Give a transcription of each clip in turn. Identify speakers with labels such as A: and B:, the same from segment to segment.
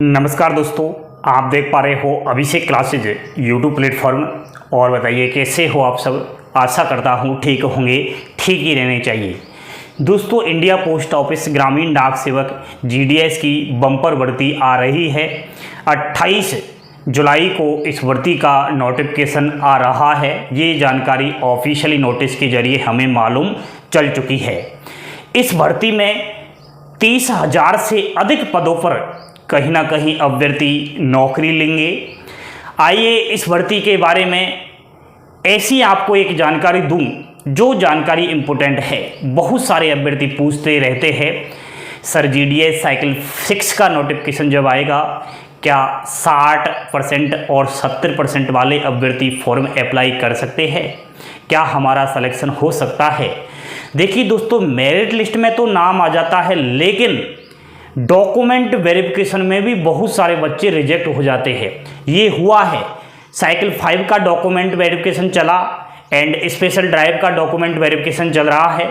A: नमस्कार दोस्तों, आप देख पा रहे हो अभिषेक क्लासेज यूट्यूब प्लेटफॉर्म। और बताइए कैसे हो आप सब। आशा करता हूँ ठीक होंगे, ठीक ही रहने चाहिए। दोस्तों, इंडिया पोस्ट ऑफिस ग्रामीण डाक सेवक जीडीएस की बम्पर भर्ती आ रही है। 28 जुलाई को इस भर्ती का नोटिफिकेशन आ रहा है। ये जानकारी ऑफिशियली नोटिस के जरिए हमें मालूम चल चुकी है। इस भर्ती में 30,000 से अधिक पदों पर कहीं ना कहीं अभ्यर्थी नौकरी लेंगे। आइए इस भर्ती के बारे में ऐसी आपको एक जानकारी दूं जो जानकारी इम्पोर्टेंट है। बहुत सारे अभ्यर्थी पूछते रहते हैं, सर जीडीएस साइकिल 6 का नोटिफिकेशन जब आएगा क्या 60% और 70% वाले अभ्यर्थी फॉर्म अप्लाई कर सकते हैं? क्या हमारा सिलेक्शन हो सकता है? देखिए दोस्तों, मेरिट लिस्ट में तो नाम आ जाता है, लेकिन डॉक्यूमेंट वेरिफिकेशन में भी बहुत सारे बच्चे रिजेक्ट हो जाते हैं। ये हुआ है, साइकिल 5 का डॉक्यूमेंट वेरिफिकेशन चला एंड स्पेशल ड्राइव का डॉक्यूमेंट वेरिफिकेशन चल रहा है,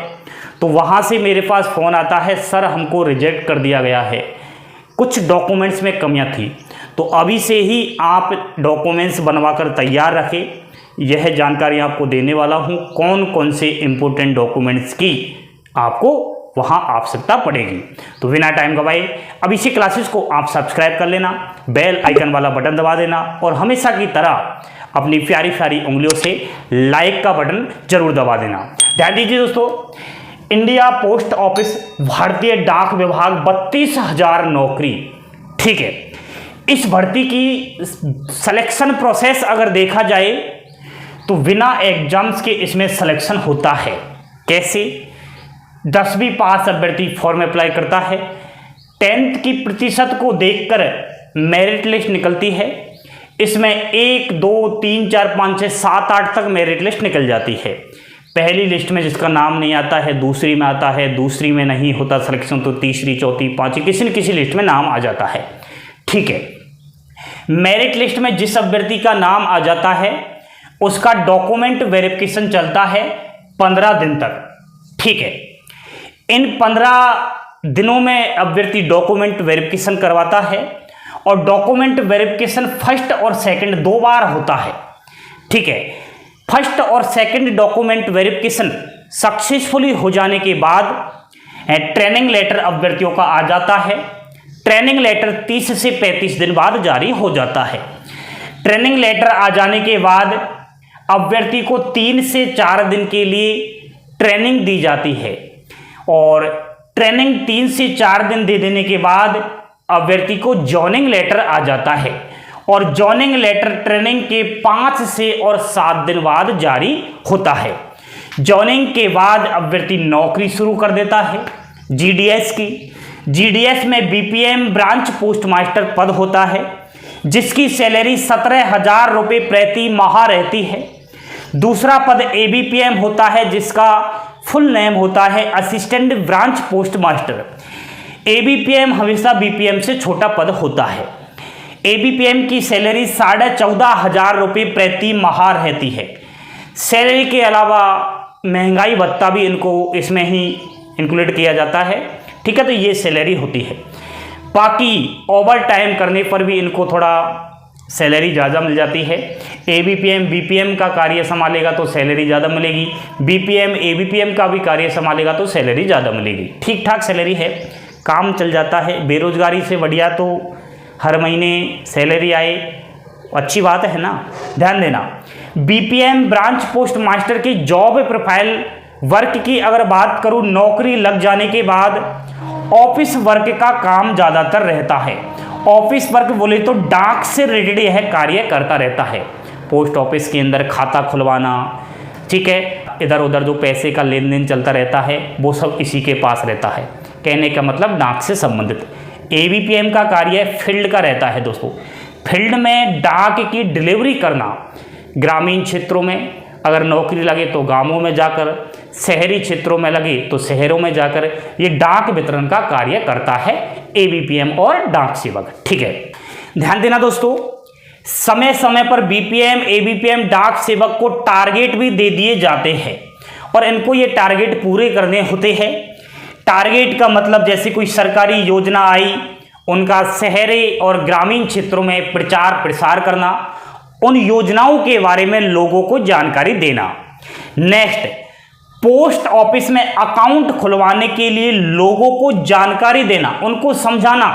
A: तो वहाँ से मेरे पास फ़ोन आता है, सर हमको रिजेक्ट कर दिया गया है, कुछ डॉक्यूमेंट्स में कमियां थी। तो अभी से ही आप डॉक्यूमेंट्स बनवा कर तैयार रखें। यह जानकारी आपको देने वाला हूँ कौन कौन से इम्पोर्टेंट डॉक्यूमेंट्स की आपको वहाँ आवश्यकता पड़ेगी। तो बिना टाइम गवाए अभिषेक क्लासेस को आप सब्सक्राइब कर लेना, बेल आइकन वाला बटन दबा देना और हमेशा की तरह अपनी प्यारी प्यारी उंगलियों से लाइक का बटन जरूर दबा देना। ध्यान दीजिए दोस्तों, इंडिया पोस्ट ऑफिस भारतीय डाक विभाग 32,000 नौकरी, ठीक है। इस भर्ती की सिलेक्शन प्रोसेस अगर देखा जाए तो बिना एग्जाम्स के इसमें सिलेक्शन होता है। कैसे? 10वीं पास अभ्यर्थी फॉर्म अप्लाई करता है, 10th की प्रतिशत को देखकर मेरिट लिस्ट निकलती है। इसमें 1, 2, 3, 4, 5, 6, 7, 8 तक मेरिट लिस्ट निकल जाती है। पहली लिस्ट में जिसका नाम नहीं आता है दूसरी में आता है, दूसरी में नहीं होता सिलेक्शन तो तीसरी, चौथी, पांचवी, किसी न किसी लिस्ट में नाम आ जाता है, ठीक है। मेरिट लिस्ट में जिस अभ्यर्थी का नाम आ जाता है उसका डॉक्यूमेंट वेरिफिकेशन चलता है 15 दिन तक, ठीक है। इन 15 दिनों में अभ्यर्थी डॉक्यूमेंट वेरिफिकेशन करवाता है और डॉक्यूमेंट वेरिफिकेशन फर्स्ट और सेकंड 2 बार होता है, ठीक है। फर्स्ट और सेकंड डॉक्यूमेंट वेरिफिकेशन सक्सेसफुली हो जाने के बाद ट्रेनिंग लेटर अभ्यर्थियों का आ जाता है। ट्रेनिंग लेटर 30 से 35 दिन बाद जारी हो जाता है। ट्रेनिंग लेटर आ जाने के बाद अभ्यर्थी को 3 से 4 दिन के लिए ट्रेनिंग दी जाती है और ट्रेनिंग 3 से 4 दिन दे देने के बाद अभ्यर्थी को जॉइनिंग लेटर आ जाता है और जॉइनिंग लेटर ट्रेनिंग के 5 से और 7 दिन बाद जारी होता है। जॉइनिंग के बाद अभ्यर्थी नौकरी शुरू कर देता है जीडीएस की। जीडीएस में बीपीएम ब्रांच पोस्ट मास्टर पद होता है जिसकी सैलरी 17,000 रुपये प्रति माह रहती है। दूसरा पद एबीपीएम होता है जिसका फुल नेम होता है assistant branch post master. ABPM हमेशा बीपीएम से छोटा पद होता है। एबीपीएम की सैलरी 14,500 रुपये प्रति माह रहती है। सैलरी के अलावा महंगाई भत्ता भी इनको इसमें ही इंक्लूड किया जाता है, ठीक है। तो ये सैलरी होती है। बाकी ओवर टाइम करने पर भी इनको थोड़ा सैलरी ज़्यादा मिल जाती है। एबीपीएम बीपीएम का कार्य संभालेगा तो सैलरी ज़्यादा मिलेगी, बीपीएम एबीपीएम का भी कार्य संभालेगा तो सैलरी ज़्यादा मिलेगी। ठीक ठाक सैलरी है, काम चल जाता है। बेरोजगारी से बढ़िया तो हर महीने सैलरी आए, अच्छी बात है ना। ध्यान देना, बीपीएम ब्रांच पोस्ट मास्टर की जॉब प्रोफाइल वर्क की अगर बात करूँ, नौकरी लग जाने के बाद ऑफिस वर्क का काम ज़्यादातर रहता है। ऑफिस वर्क बोले तो डाक से रिलेटेड यह कार्य करता रहता है। पोस्ट ऑफिस के अंदर खाता खुलवाना, ठीक है, इधर उधर जो पैसे का लेन देन चलता रहता है वो सब इसी के पास रहता है। कहने का मतलब डाक से संबंधित। एबीपीएम का कार्य फील्ड का रहता है दोस्तों। फील्ड में डाक की डिलीवरी करना, ग्रामीण क्षेत्रों में अगर नौकरी लगे तो गांवों में जाकर, शहरी क्षेत्रों में लगे तो शहरों में जाकर ये डाक वितरण का कार्य करता है एबीपीएम और डाक सेवक, ठीक है। ध्यान देना दोस्तों, समय समय पर बीपीएम एबीपीएम डाक सेवक को टारगेट भी दे दिए जाते हैं और इनको ये टारगेट पूरे करने होते हैं। टारगेट का मतलब जैसे कोई सरकारी योजना आई उनका शहरी और ग्रामीण क्षेत्रों में प्रचार प्रसार करना, उन योजनाओं के बारे में लोगों को जानकारी देना। नेक्स्ट, पोस्ट ऑफिस में अकाउंट खुलवाने के लिए लोगों को जानकारी देना, उनको समझाना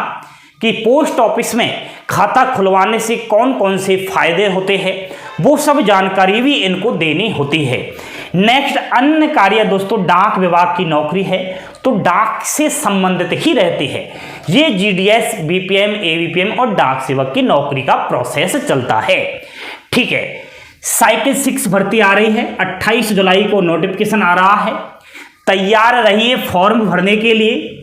A: कि पोस्ट ऑफिस में खाता खुलवाने से कौन कौन से फायदे होते हैं, वो सब जानकारी भी इनको देनी होती है। नेक्स्ट, अन्य कार्य दोस्तों, डाक विभाग की नौकरी है तो डाक से संबंधित ही रहती है। ये जीडीएस, बीपीएम, एवीपीएम और डाक सेवक की नौकरी का प्रोसेस चलता है। ठीक है, साइकिल 6 भर्ती आ रही है, 28 जुलाई को नोटिफिकेशन आ रहा है। तैयार रहिए फॉर्म भरने के लिए।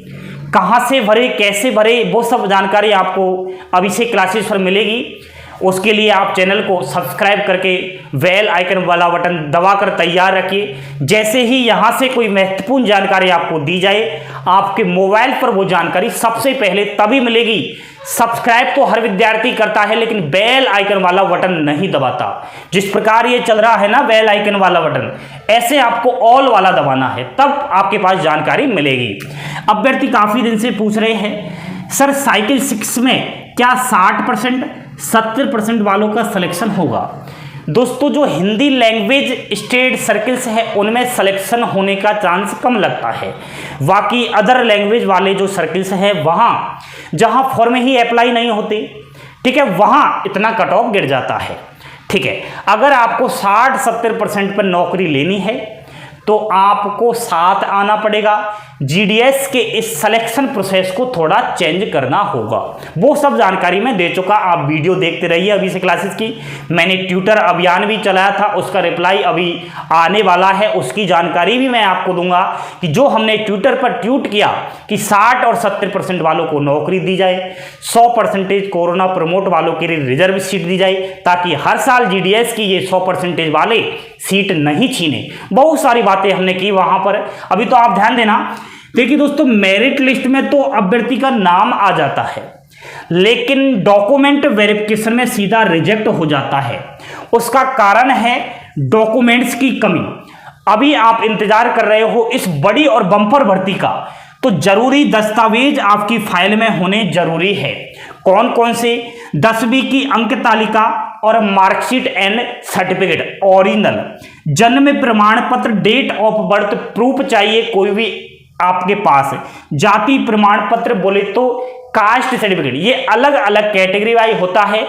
A: कहाँ से भरे, कैसे भरे, वो सब जानकारी आपको अभिषेक क्लासेस पर मिलेगी। उसके लिए आप चैनल को सब्सक्राइब करके बेल आइकन वाला बटन दबाकर तैयार रखिए। जैसे ही यहाँ से कोई महत्वपूर्ण जानकारी आपको दी जाए, आपके मोबाइल पर वो जानकारी सबसे पहले तभी मिलेगी। सब्सक्राइब तो हर विद्यार्थी करता है, लेकिन बेल आइकन वाला बटन नहीं दबाता। जिस प्रकार ये चल रहा है ना बेल आइकन वाला बटन, ऐसे आपको ऑल वाला दबाना है, तब आपके पास जानकारी मिलेगी। अभ्यर्थी काफी दिन से पूछ रहे हैं, सर साइकिल 6 में क्या 60%, 70% वालों का सिलेक्शन होगा? दोस्तों, जो हिंदी लैंग्वेज स्टेट सर्किल्स है उनमें सिलेक्शन होने का चांस कम लगता है। बाकी अदर लैंग्वेज वाले जो सर्किल्स हैं, वहाँ जहाँ फॉर्म ही अप्लाई नहीं होते, ठीक है, वहाँ इतना कट ऑफ गिर जाता है। ठीक है, अगर आपको 60-70% पर नौकरी लेनी है तो आपको साथ आना पड़ेगा। जीडीएस के इस सिलेक्शन प्रोसेस को थोड़ा चेंज करना होगा। वो सब जानकारी मैं दे चुका, आप वीडियो देखते रहिए अभी से क्लासेस की। मैंने ट्यूटर अभियान भी चलाया था, उसका रिप्लाई अभी आने वाला है, उसकी जानकारी भी मैं आपको दूंगा कि जो हमने ट्यूटर पर ट्वीट किया कि 60 और 70% वालों को नौकरी दी जाए, 100% कोरोना प्रमोट वालों के लिए रिजर्व सीट दी जाए, ताकि हर साल जीडीएस की ये 100% वाले सीट नहीं छीने। बहुत सारी बातें हमने की वहां पर। अभी तो आप ध्यान देना, देखिए दोस्तों, मेरिट लिस्ट में तो अभ्यर्थी का नाम आ जाता है, लेकिन डॉक्यूमेंट वेरिफिकेशन में सीधा रिजेक्ट हो जाता है। उसका कारण है डॉक्यूमेंट्स की कमी। अभी आप इंतजार कर रहे हो इस बड़ी और बम्पर भर्ती का, तो जरूरी दस्तावेज आपकी फाइल में होने जरूरी है। कौन कौन से? 10वीं की अंक तालिका और मार्कशीट एंड सर्टिफिकेट ओरिजिनल, जन्म प्रमाण पत्र, डेट ऑफ बर्थ प्रूफ चाहिए कोई भी आपके पास, जाति प्रमाण पत्र बोले तो कास्ट सर्टिफिकेट, ये अलग अलग कैटेगरी वाइज होता है।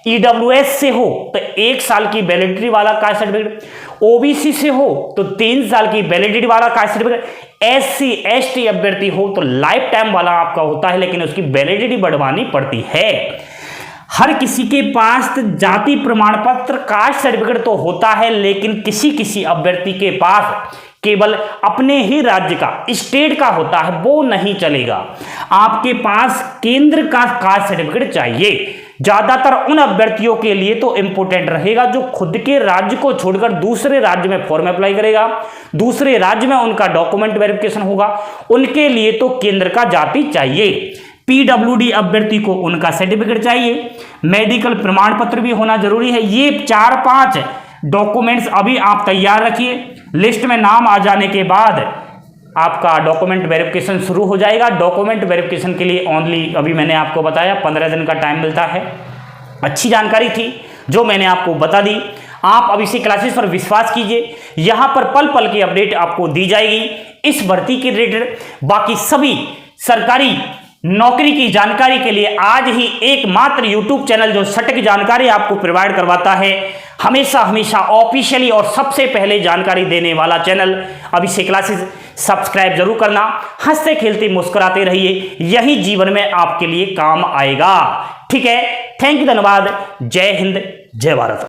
A: ईडब्ल्यूएस से हो तो 1 साल की वैलिडिटी वाला कास्ट सर्टिफिकेट, ओबीसी से हो तो 3 साल की वैलिडिटी वाला कास्ट सर्टिफिकेट, एससी एसटी अभ्यर्थी हो तो लाइफ टाइम वाला आपका होता है, लेकिन उसकी वैलिडिटी बढ़वानी पड़ती है। हर किसी के पास जाति प्रमाण पत्र, कास्ट सर्टिफिकेट तो होता है, लेकिन किसी किसी अभ्यर्थी के पास केवल अपने ही राज्य का, स्टेट का होता है, वो नहीं चलेगा। आपके पास केंद्र का कास्ट सर्टिफिकेट चाहिए। ज्यादातर उन अभ्यर्थियों के लिए तो इंपोर्टेंट रहेगा जो खुद के राज्य को छोड़कर दूसरे राज्य में फॉर्म अप्लाई करेगा, दूसरे राज्य में उनका डॉक्यूमेंट वेरिफिकेशन होगा, उनके लिए तो केंद्र का जाति चाहिए। पीडब्ल्यूडी अभ्यर्थी को उनका सर्टिफिकेट चाहिए, मेडिकल प्रमाण पत्र भी होना जरूरी है। ये 4-5 डॉक्यूमेंट्स अभी आप तैयार रखिए। लिस्ट में नाम आ जाने के बाद आपका डॉक्यूमेंट वेरिफिकेशन शुरू हो जाएगा। डॉक्यूमेंट वेरिफिकेशन के लिए ओनली, अभी मैंने आपको बताया, 15 दिन का टाइम मिलता है। अच्छी जानकारी थी जो मैंने आपको बता दी। आप अभी से क्लासेस पर विश्वास कीजिए, यहाँ पर पल पल की अपडेट आपको दी जाएगी इस भर्ती के रिलेटेड। बाकी सभी सरकारी नौकरी की जानकारी के लिए आज ही एकमात्र यूट्यूब चैनल जो सटीक जानकारी आपको प्रोवाइड करवाता है, हमेशा हमेशा ऑफिशियली और सबसे पहले जानकारी देने वाला चैनल अभिषेक क्लासेस, सब्सक्राइब जरूर करना। हंसते खेलते मुस्कुराते रहिए, यही जीवन में आपके लिए काम आएगा। ठीक है, थैंक यू, धन्यवाद। जय हिंद, जय भारत।